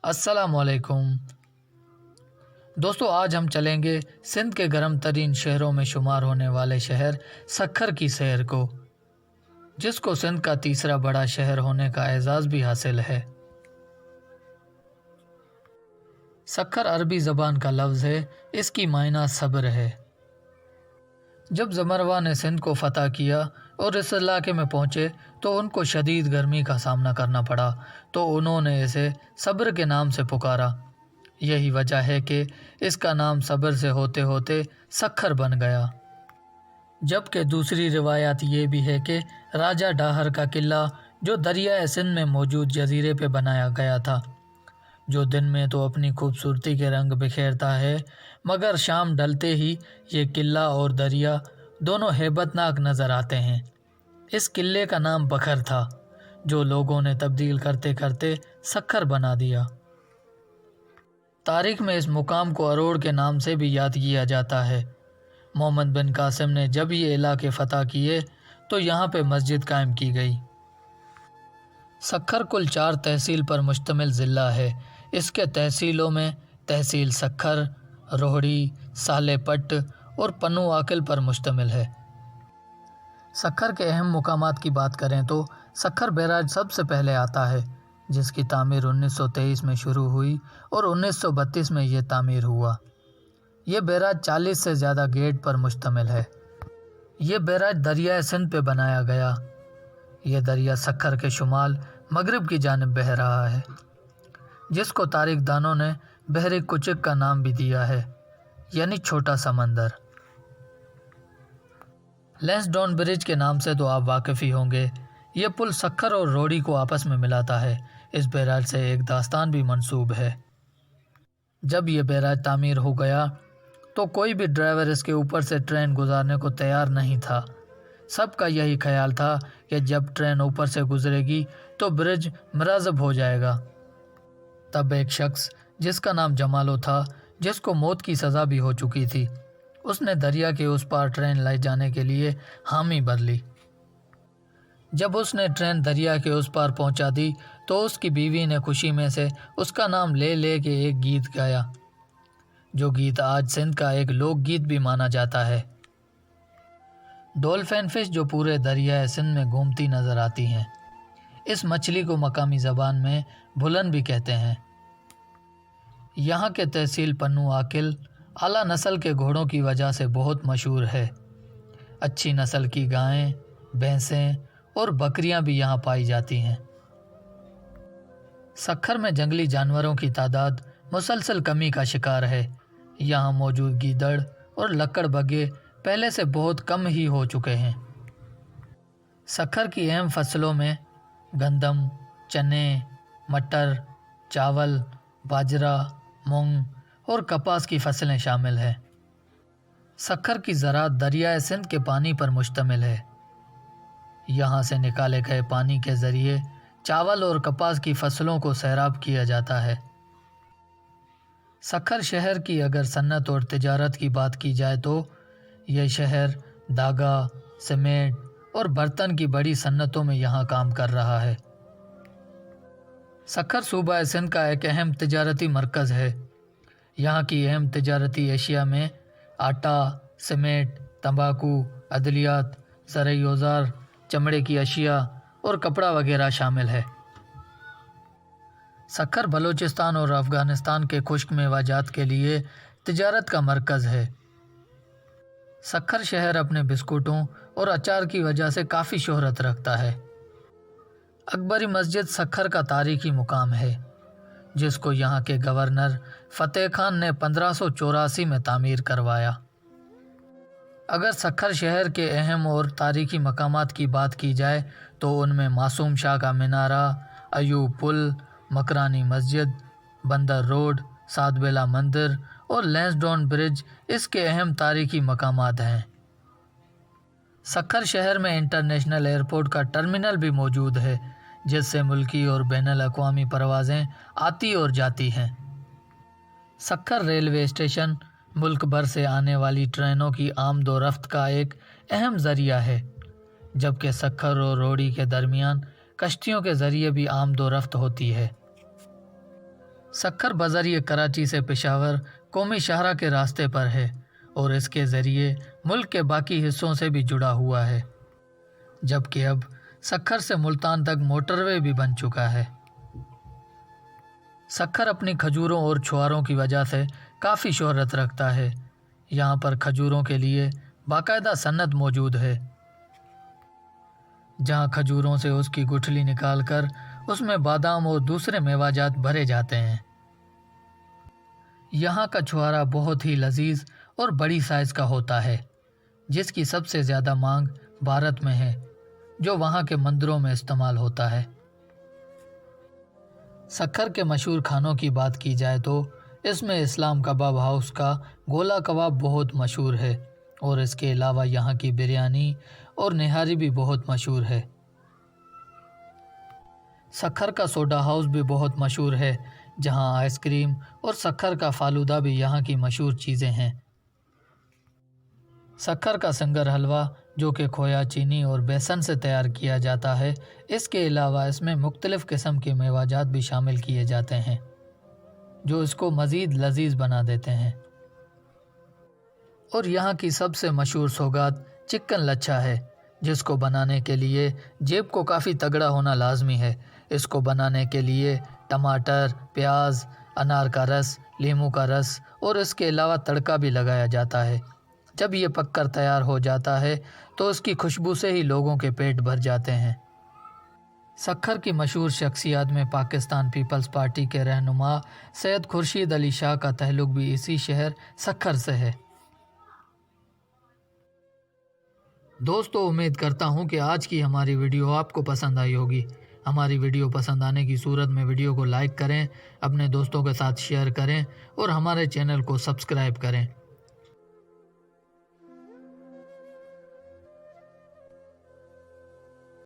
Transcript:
السلام علیکم دوستو، آج ہم چلیں گے سندھ کے گرم ترین شہروں میں شمار ہونے والے شہر سکھر کی سیر کو، جس کو سندھ کا تیسرا بڑا شہر ہونے کا اعزاز بھی حاصل ہے۔ سکھر عربی زبان کا لفظ ہے، اس کی معنی صبر ہے۔ جب زمروا نے سندھ کو فتح کیا اور اس علاقے میں پہنچے تو ان کو شدید گرمی کا سامنا کرنا پڑا، تو انہوں نے اسے صبر کے نام سے پکارا۔ یہی وجہ ہے کہ اس کا نام صبر سے ہوتے ہوتے سکھر بن گیا۔ جبکہ دوسری روایت یہ بھی ہے کہ راجہ ڈاہر کا قلعہ جو دریائے سندھ میں موجود جزیرے پہ بنایا گیا تھا، جو دن میں تو اپنی خوبصورتی کے رنگ بکھیرتا ہے، مگر شام ڈھلتے ہی یہ قلعہ اور دریا دونوں ہیبت ناک نظر آتے ہیں۔ اس قلعے کا نام بکھر تھا، جو لوگوں نے تبدیل کرتے کرتے سکھر بنا دیا۔ تاریخ میں اس مقام کو اروڑ کے نام سے بھی یاد کیا جاتا ہے۔ محمد بن قاسم نے جب یہ علاقے فتح کیے تو یہاں پہ مسجد قائم کی گئی۔ سکھر کل 4 تحصیل پر مشتمل ضلع ہے۔ اس کے تحصیلوں میں تحصیل سکھر، روہڑی، سالے پٹ اور پنو عاقل پر مشتمل ہے۔ سکھر کے اہم مقامات کی بات کریں تو سکھر بیراج سب سے پہلے آتا ہے، جس کی تعمیر 1923 میں شروع ہوئی اور 1932 میں یہ تعمیر ہوا۔ یہ بیراج 40 سے زیادہ گیٹ پر مشتمل ہے۔ یہ بیراج دریائے سندھ پہ بنایا گیا۔ یہ دریا سکھر کے شمال مغرب کی جانب بہہ رہا ہے، جس کو تاریخ دانوں نے بحر کچک کا نام بھی دیا ہے، یعنی چھوٹا سمندر۔ لینسڈون برج کے نام سے تو آپ واقف ہی ہوں گے۔ یہ پل سکھر اور روڑی کو آپس میں ملاتا ہے۔ اس بیراج سے ایک داستان بھی منسوب ہے۔ جب یہ بیراج تعمیر ہو گیا تو کوئی بھی ڈرائیور اس کے اوپر سے ٹرین گزارنے کو تیار نہیں تھا۔ سب کا یہی خیال تھا کہ جب ٹرین اوپر سے گزرے گی تو برج مراذب ہو جائے گا۔ تب ایک شخص جس کا نام جمالو تھا، جس کو موت کی سزا بھی ہو چکی تھی، اس نے دریا کے اس پار ٹرین لے جانے کے لیے حامی بھر لی۔ جب اس نے ٹرین دریا کے اس پار پہنچا دی تو اس کی بیوی نے خوشی میں سے اس کا نام لے لے کے ایک گیت گایا، جو گیت آج سندھ کا ایک لوک گیت بھی مانا جاتا ہے۔ ڈولفن فش جو پورے دریائے سندھ میں گھومتی نظر آتی ہیں۔ اس مچھلی کو مقامی زبان میں بھلن بھی کہتے ہیں۔ یہاں کے تحصیل پنو عاقل اعلیٰ نسل کے گھوڑوں کی وجہ سے بہت مشہور ہے۔ اچھی نسل کی گائیں، بھینسیں اور بکریاں بھی یہاں پائی جاتی ہیں۔ سکھر میں جنگلی جانوروں کی تعداد مسلسل کمی کا شکار ہے۔ یہاں موجود گیدڑ اور لکڑ بگے پہلے سے بہت کم ہی ہو چکے ہیں۔ سکھر کی اہم فصلوں میں گندم، چنے، مٹر، چاول، باجرہ، مونگ اور کپاس کی فصلیں شامل ہیں۔ سکھر کی زراعت دریائے سندھ کے پانی پر مشتمل ہے۔ یہاں سے نکالے گئے پانی کے ذریعے چاول اور کپاس کی فصلوں کو سیراب کیا جاتا ہے۔ سکھر شہر کی اگر صنعت اور تجارت کی بات کی جائے تو یہ شہر دھاگا، سیمنٹ اور برتن کی بڑی صنعتوں میں یہاں کام کر رہا ہے۔ سکھر صوبہ سندھ کا ایک اہم تجارتی مرکز ہے۔ یہاں کی اہم تجارتی اشیاء میں آٹا، سیمنٹ، تمباکو، ادویات، زرعی اوزار، چمڑے کی اشیاء اور کپڑا وغیرہ شامل ہے۔ سکھر بلوچستان اور افغانستان کے خشک میوہ جات کے لیے تجارت کا مرکز ہے۔ سکھر شہر اپنے بسکٹوں اور اچار کی وجہ سے کافی شہرت رکھتا ہے۔ اکبری مسجد سکھر کا تاریخی مقام ہے، جس کو یہاں کے گورنر فتح خان نے 1584 میں تعمیر کروایا۔ اگر سکھر شہر کے اہم اور تاریخی مقامات کی بات کی جائے تو ان میں معصوم شاہ کا مینارہ، ایوب پل، مکرانی مسجد، بندر روڈ، سات بیلا مندر اور لینسڈون برج اس کے اہم تاریخی مقامات ہیں۔ سکھر شہر میں انٹرنیشنل ایئرپورٹ کا ٹرمینل بھی موجود ہے، جس سے ملکی اور بین الاقوامی پروازیں آتی اور جاتی ہیں۔ سکھر ریلوے اسٹیشن ملک بھر سے آنے والی ٹرینوں کی آمد و رفت کا ایک اہم ذریعہ ہے، جبکہ سکھر اور روڑی کے درمیان کشتیوں کے ذریعے بھی آمد و رفت ہوتی ہے۔ سکھر بذریعہ کراچی سے پشاور قومی شاہراہ کے راستے پر ہے اور اس کے ذریعے ملک کے باقی حصوں سے بھی جڑا ہوا ہے، جبکہ اب سکھر سے ملتان تک موٹر وے بھی بن چکا ہے۔ سکھر اپنی کھجوروں اور چھواروں کی وجہ سے کافی شہرت رکھتا ہے۔ یہاں پر کھجوروں کے لیے باقاعدہ صنعت موجود ہے، جہاں کھجوروں سے اس کی گٹھلی نکال کر اس میں بادام اور دوسرے میوہ جات بھرے جاتے ہیں۔ یہاں کا چھوارا بہت ہی لذیذ اور بڑی سائز کا ہوتا ہے، جس کی سب سے زیادہ مانگ بھارت میں ہے، جو وہاں کے مندروں میں استعمال ہوتا ہے۔ سکھر کے مشہور کھانوں کی بات کی جائے تو اس میں اسلام کباب ہاؤس کا گولا کباب بہت مشہور ہے، اور اس کے علاوہ یہاں کی بریانی اور نہاری بھی بہت مشہور ہے۔ سکھر کا سوڈا ہاؤس بھی بہت مشہور ہے، جہاں آئس کریم اور سکھر کا فالودہ بھی یہاں کی مشہور چیزیں ہیں۔ سکھر کا سنگر حلوہ جو کہ کھویا، چینی اور بیسن سے تیار کیا جاتا ہے، اس کے علاوہ اس میں مختلف قسم کے میوہ جات بھی شامل کیے جاتے ہیں، جو اس کو مزید لذیذ بنا دیتے ہیں۔ اور یہاں کی سب سے مشہور سوغات چکن لچھا ہے، جس کو بنانے کے لیے جیب کو کافی تگڑا ہونا لازمی ہے۔ اس کو بنانے کے لیے ٹماٹر، پیاز، انار کا رس، لیموں کا رس اور اس کے علاوہ تڑکا بھی لگایا جاتا ہے۔ جب یہ پک کر تیار ہو جاتا ہے تو اس کی خوشبو سے ہی لوگوں کے پیٹ بھر جاتے ہیں۔ سکھر کی مشہور شخصیات میں پاکستان پیپلز پارٹی کے رہنما سید خورشید علی شاہ کا تعلق بھی اسی شہر سکھر سے ہے۔ دوستو، امید کرتا ہوں کہ آج کی ہماری ویڈیو آپ کو پسند آئی ہوگی۔ ہماری ویڈیو پسند آنے کی صورت میں ویڈیو کو لائک کریں، اپنے دوستوں کے ساتھ شیئر کریں اور ہمارے چینل کو سبسکرائب کریں۔